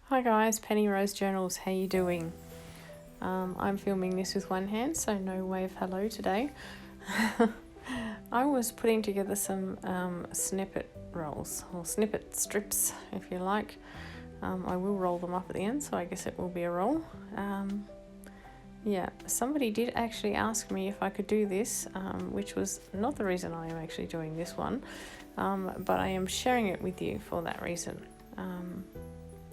Hi guys, Penny Rose Journals, how you doing? I'm filming this with one hand, so no wave hello today. I was putting together some snippet rolls, or snippet strips if you like. I will roll them up at the end, so I guess it will be a roll. Yeah, somebody did actually ask me if I could do this, which was not the reason I am actually doing this one, but I am sharing it with you for that reason.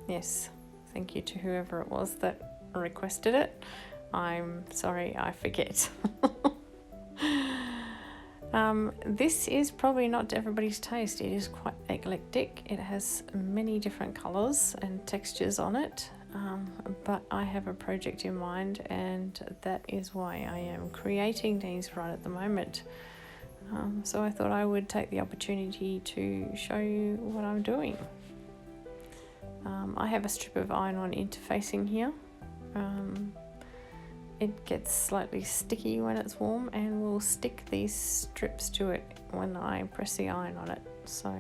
Yes, thank you to whoever it was that requested it. I'm sorry, I forget. This is probably not to everybody's taste. It is quite eclectic. It has many different colours and textures on it, but I have a project in mind, and that is why I am creating these right at the moment. So I thought I would take the opportunity to show you what I'm doing. I have a strip of iron-on interfacing here. It gets slightly sticky when it's warm, and will stick these strips to it when I press the iron on it. So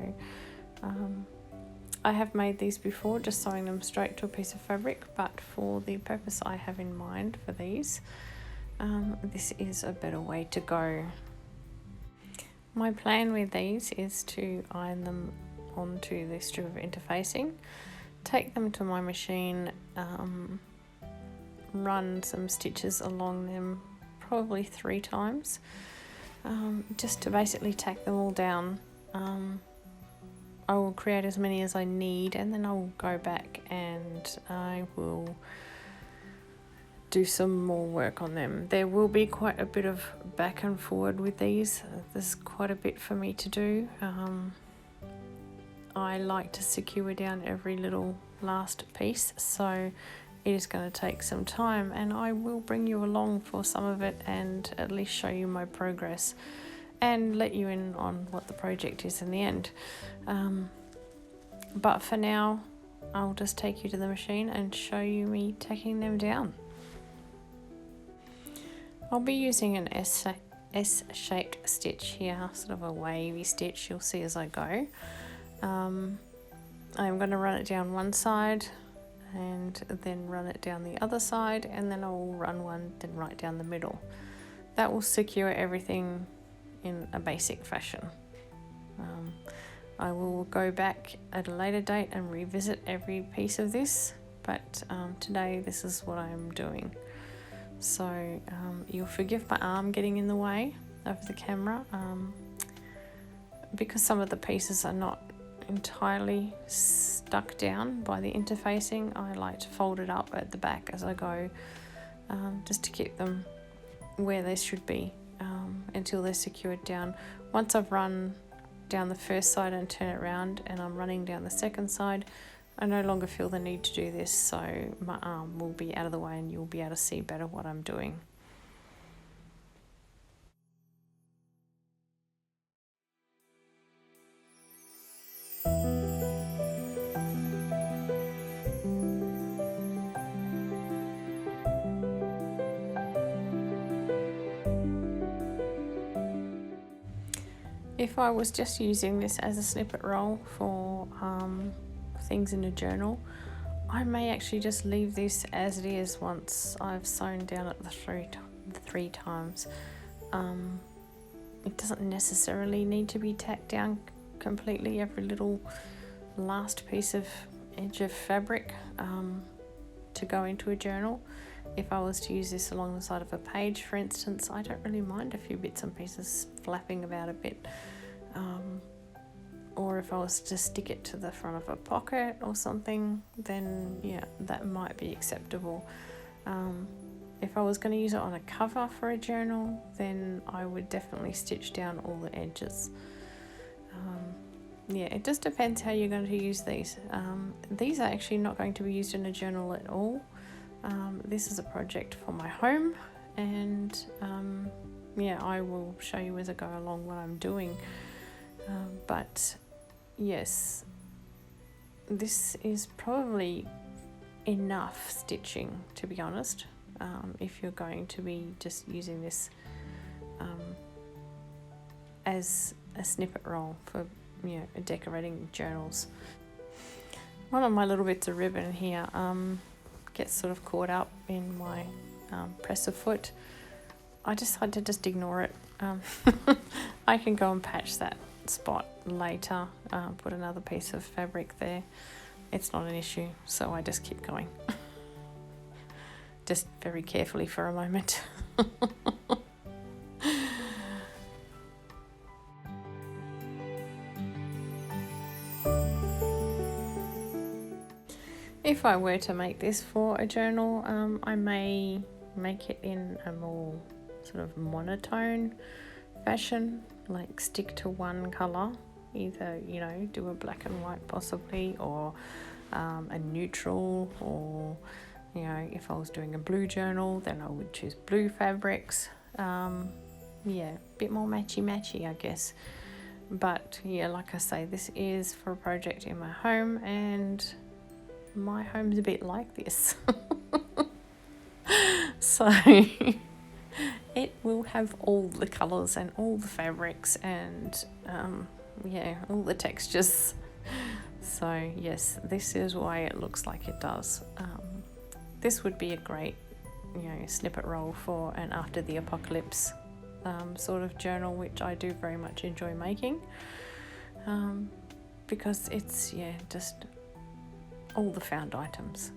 I have made these before, just sewing them straight to a piece of fabric, but for the purpose I have in mind for these, this is a better way to go. My plan with these is to iron them onto the strip of interfacing, take them to my machine, run some stitches along them probably 3 times, just to basically tack them all down. I will create as many as I need, and then I'll go back and I will do some more work on them. There will be quite a bit of back and forward with these. There's quite a bit for me to do. I like to secure down every little last piece, so it is going to take some time, and I will bring you along for some of it and at least show you my progress and let you in on what the project is in the end. But for now, I'll just take you to the machine and show you me tacking them down. I'll be using an S-shaped stitch here, sort of a wavy stitch, you'll see as I go. I'm going to run it down one side and then run it down the other side, and then I'll run one then right down the middle. That will secure everything in a basic fashion. I will go back at a later date and revisit every piece of this, but today this is what I'm doing. So you'll forgive my arm getting in the way of the camera, because some of the pieces are not entirely stuck down by the interfacing. I like to fold it up at the back as I go, just to keep them where they should be, until they're secured down. Once I've run down the first side and turn it around and I'm running down the second side, I no longer feel the need to do this, so my arm will be out of the way and you'll be able to see better what I'm doing. If I was just using this as a snippet roll for things in a journal, I may actually just leave this as it is once I've sewn down it the three times. It doesn't necessarily need to be tacked down completely, every little last piece of edge of fabric, to go into a journal. If I was to use this along the side of a page, for instance, I don't really mind a few bits and pieces flapping about a bit. Or if I was to stick it to the front of a pocket or something, then yeah, that might be acceptable. If I was going to use it on a cover for a journal, then I would definitely stitch down all the edges. Yeah, it just depends how you're going to use these. These are actually not going to be used in a journal at all. This is a project for my home, and yeah, I will show you as I go along what I'm doing. But yes, this is probably enough stitching, to be honest, if you're going to be just using this as a snippet roll for decorating journals. one of my little bits of ribbon here gets sort of caught up in my presser foot. I decided to just ignore it. I can go and patch that spot later, put another piece of fabric there. It's not an issue, so I just keep going. Just very carefully for a moment. If I were to make this for a journal, I may make it in a more sort of monotone fashion, like stick to one colour, either, you know, do a black and white possibly, or a neutral, or, you know, if I was doing a blue journal, then I would choose blue fabrics. Yeah, a bit more matchy I guess. But yeah, like I say, this is for a project in my home, and my home's a bit like this. So it will have all the colours and all the fabrics and yeah, all the textures. So yes, this is why it looks like it does. This would be a great, you know, snippet roll for an after the apocalypse sort of journal, which I do very much enjoy making, because it's, yeah, just all the found items.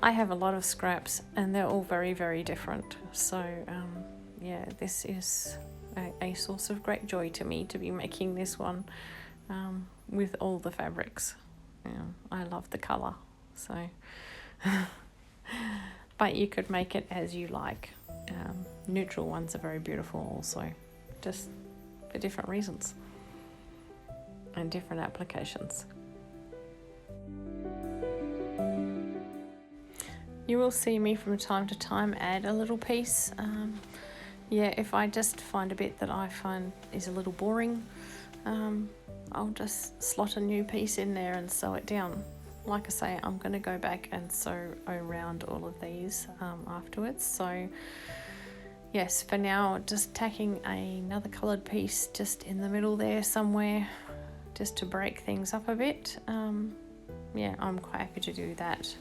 I have a lot of scraps and they're all very, very different. So yeah, this is a source of great joy to me to be making this one with all the fabrics. I love the colour, so but you could make it as you like. Neutral ones are very beautiful also, just for different reasons and different applications. You will see me from time to time add a little piece. Yeah, if I just find a bit that I find is a little boring, I'll just slot a new piece in there and sew it down. Like I say, I'm going to go back and sew around all of these afterwards. So yes, for now, just tacking another coloured piece just in the middle there somewhere, just to break things up a bit. Yeah, I'm quite happy to do that.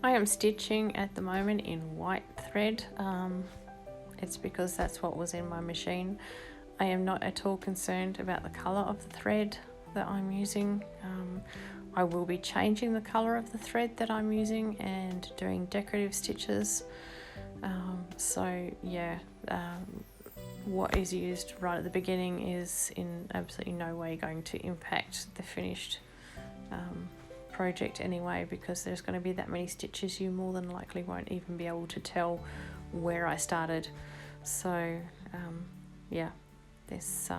I am stitching at the moment in white thread. It's because that's what was in my machine. I am not at all concerned about the colour of the thread that I'm using. I will be changing the colour of the thread that I'm using and doing decorative stitches. So yeah, what is used right at the beginning is in absolutely no way going to impact the finished project anyway, because there's going to be that many stitches you more than likely won't even be able to tell where I started. So yeah, this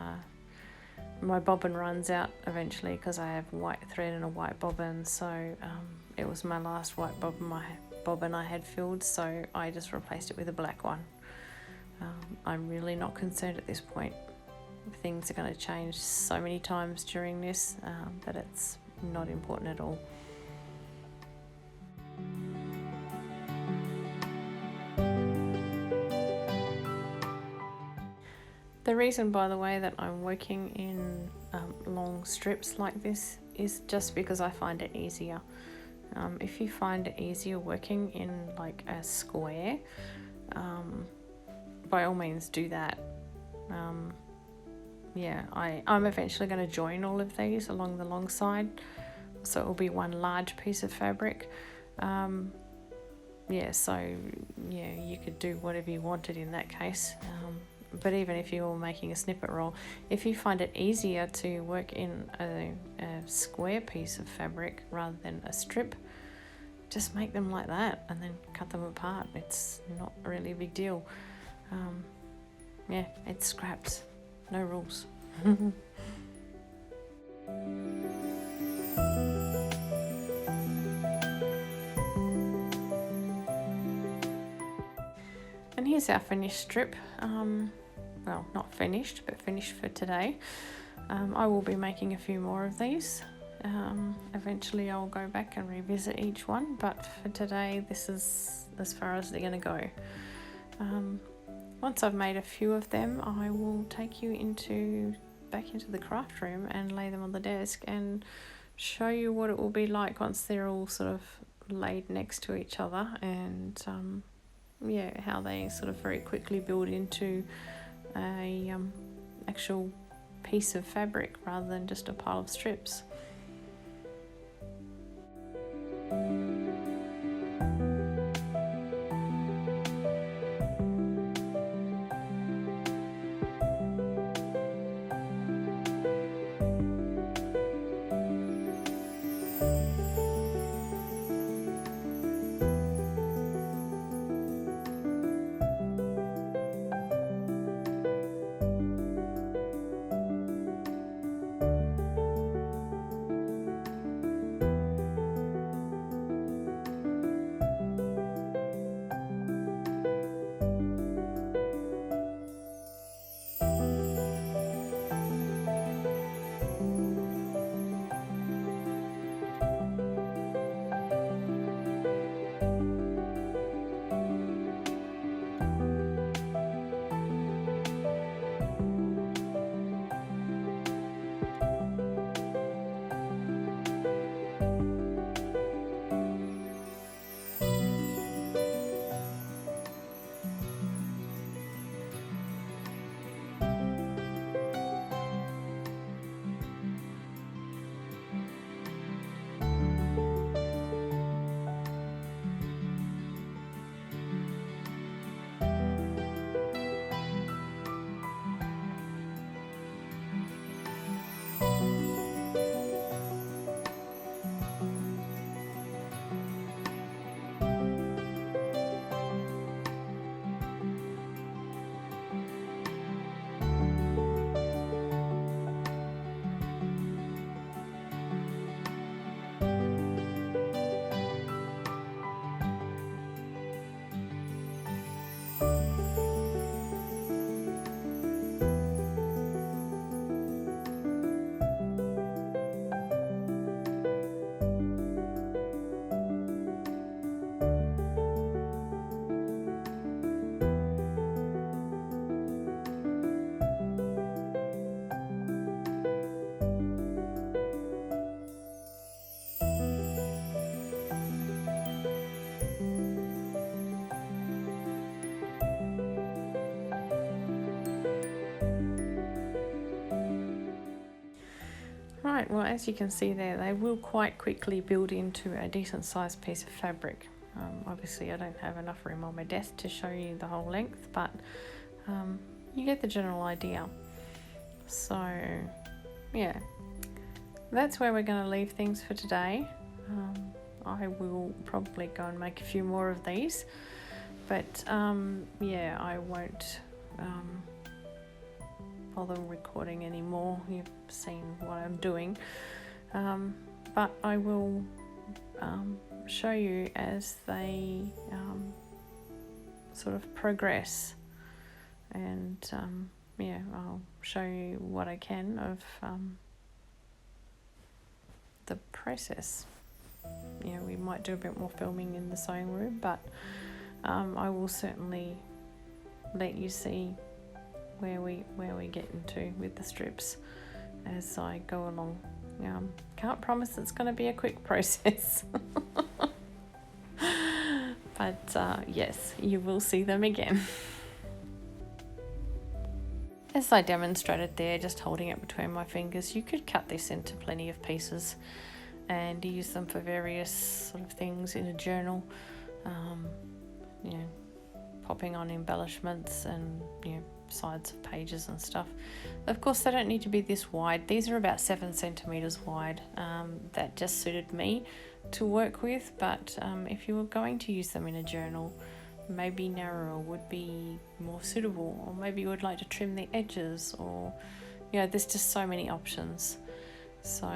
my bobbin runs out eventually because I have white thread and a white bobbin, so it was my last white bobbin I had filled, so I just replaced it with a black one. I'm really not concerned at this point. Things are going to change so many times during this that it's not important at all. The reason, by the way, that I'm working in long strips like this is just because I find it easier. If you find it easier working in like a square, by all means do that. Yeah, I'm eventually going to join all of these along the long side, so it will be one large piece of fabric. Yeah, so yeah, you could do whatever you wanted in that case. But even if you're making a snippet roll, if you find it easier to work in a square piece of fabric rather than a strip, just make them like that and then cut them apart. It's not really a big deal. Yeah, it's scraps, no rules. And here's our finished strip. Well, not finished, but finished for today. I will be making a few more of these, Eventually I'll go back and revisit each one, but for today this is as far as they're going to go. Once I've made a few of them, I will take you back into the craft room and lay them on the desk and show you what it will be like once they're all sort of laid next to each other, and how they sort of very quickly build into a actual piece of fabric rather than just a pile of strips. Right, well, as you can see there, they will quite quickly build into a decent sized piece of fabric. Obviously I don't have enough room on my desk to show you the whole length, but you get the general idea. So yeah, that's where we're going to leave things for today. I will probably go and make a few more of these, but yeah, I won't bother recording anymore. You've seen what I'm doing, but I will show you as they sort of progress, and yeah, I'll show you what I can of the process. You know, we might do a bit more filming in the sewing room, but I will certainly let you see where we get into with the strips as I go along. Can't promise it's going to be a quick process, but yes, you will see them again. As I demonstrated there, just holding it between my fingers, you could cut this into plenty of pieces and use them for various sort of things in a journal, you know, popping on embellishments and, you know, sides of pages and stuff. Of course, they don't need to be this wide. These are about 7 centimeters wide. That just suited me to work with, but if you were going to use them in a journal, maybe narrower would be more suitable, or maybe you would like to trim the edges, or, you know, there's just so many options. So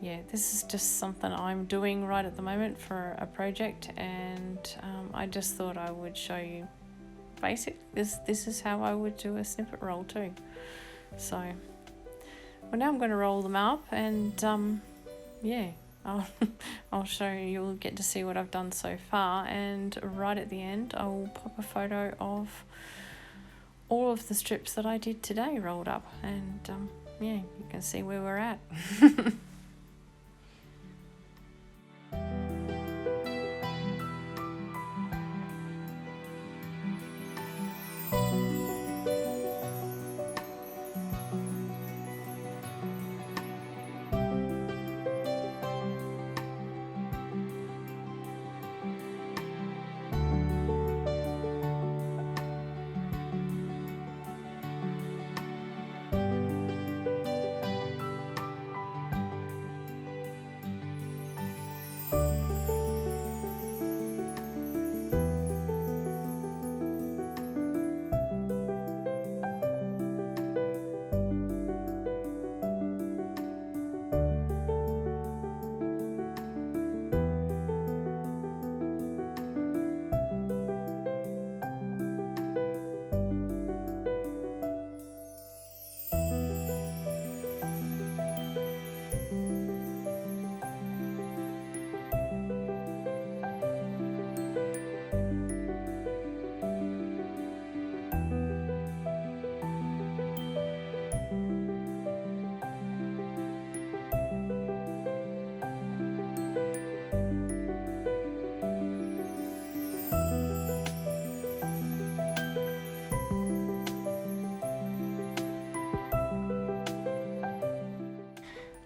yeah, this is just something I'm doing right at the moment for a project, and I just thought I would show you basic. This is how I would do a snippet roll too. So well, now I'm going to roll them up and yeah, I'll show you, you'll get to see what I've done so far, and right at the end I will pop a photo of all of the strips that I did today rolled up, and yeah, you can see where we're at.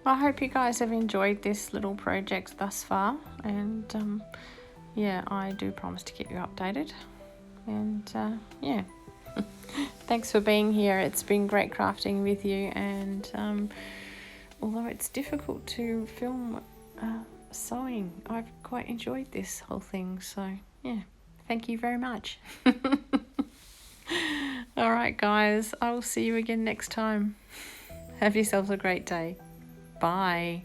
I hope you guys have enjoyed this little project thus far, and yeah, I do promise to keep you updated, and yeah, thanks for being here. It's been great crafting with you, and although it's difficult to film sewing, I've quite enjoyed this whole thing, so yeah, thank you very much. Alright guys, I will see you again next time. Have yourselves a great day. Bye.